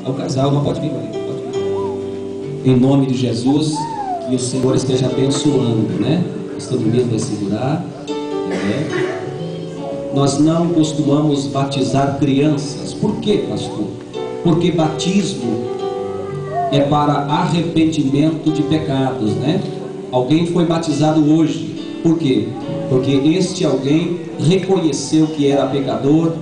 Ao casal, não pode vir, Maria, pode vir. Em nome de Jesus, que o Senhor esteja abençoando, né? Pastor Domingos vai segurar. Nós não costumamos batizar crianças. Por quê, pastor? Porque batismo é para arrependimento de pecados, né? Alguém foi batizado hoje. Por quê? Porque este alguém reconheceu que era pecador,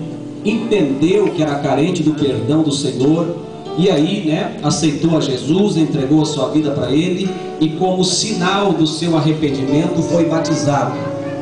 entendeu que era carente do perdão do Senhor, e aí, né, aceitou a Jesus, entregou a sua vida para Ele, e como sinal do seu arrependimento foi batizado.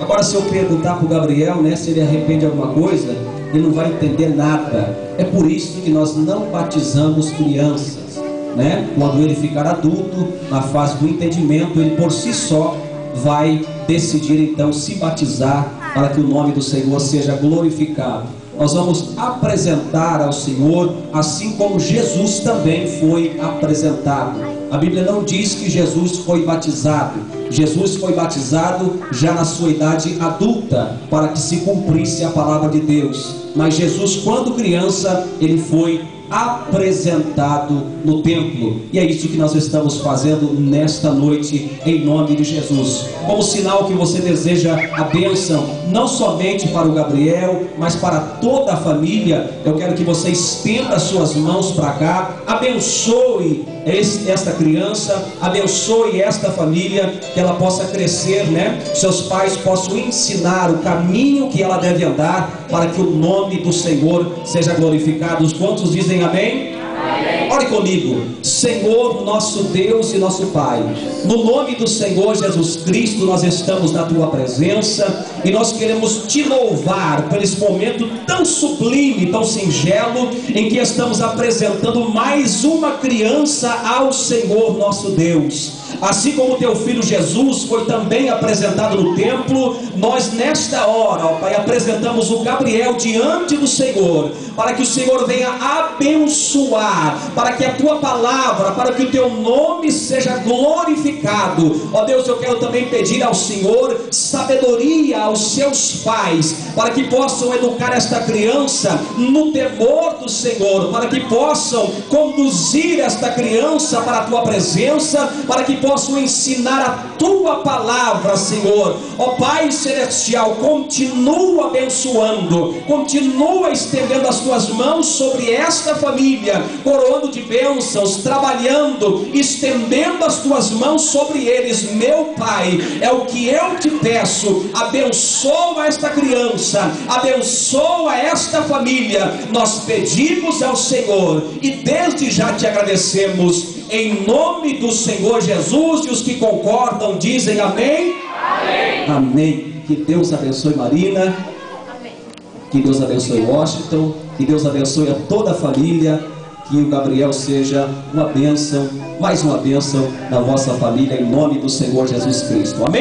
Agora, se eu perguntar para o Gabriel, né, se ele arrepende alguma coisa, ele não vai entender nada. É por isso que nós não batizamos crianças, né? Quando ele ficar adulto, na fase do entendimento, ele por si só vai decidir então se batizar, para que o nome do Senhor seja glorificado. Nós vamos apresentar ao Senhor, assim como Jesus também foi apresentado. A Bíblia não diz que Jesus foi batizado. Jesus foi batizado já na sua idade adulta, para que se cumprisse a palavra de Deus. Mas Jesus, quando criança, ele foi apresentado no templo. E é isso que nós estamos fazendo nesta noite, em nome de Jesus. Como sinal que você deseja a bênção, não somente para o Gabriel, mas para toda a família, eu quero que você estenda as suas mãos para cá, abençoe esta criança, abençoe esta família, que ela possa crescer, né? Seus pais possam ensinar o caminho que ela deve andar, para que o nome do Senhor seja glorificado. Os quantos dizem amém? Amém. Ore comigo. Senhor, nosso Deus e nosso Pai, no nome do Senhor Jesus Cristo, nós estamos na Tua presença e nós queremos Te louvar por esse momento tão sublime, tão singelo, em que estamos apresentando mais uma criança ao Senhor nosso Deus. Assim como Teu Filho Jesus foi também apresentado no templo, nós nesta hora, ó Pai, apresentamos o Gabriel diante do Senhor, para que o Senhor venha abençoar, para que a Tua palavra, para que o Teu nome seja glorificado. Ó Deus, eu quero também pedir ao Senhor sabedoria aos seus pais, para que possam educar esta criança no temor do Senhor, para que possam conduzir esta criança para a Tua presença, para que possam ensinar a Tua palavra, Senhor. Ó Pai Celestial, continua abençoando, continua estendendo as Tuas mãos sobre esta família, coroando de bênçãos, trabalhando, estendendo as Tuas mãos sobre eles, meu Pai. É o que eu Te peço. Abençoa esta criança, abençoa esta família. Nós pedimos ao Senhor e desde já Te agradecemos, em nome do Senhor Jesus. E os que concordam dizem amém? Amém. Amém. Que Deus abençoe Marina. Amém. Que Deus abençoe Washington. Que Deus abençoe a toda a família. Que o Gabriel seja uma bênção, mais uma bênção na vossa família, em nome do Senhor Jesus Cristo. Amém.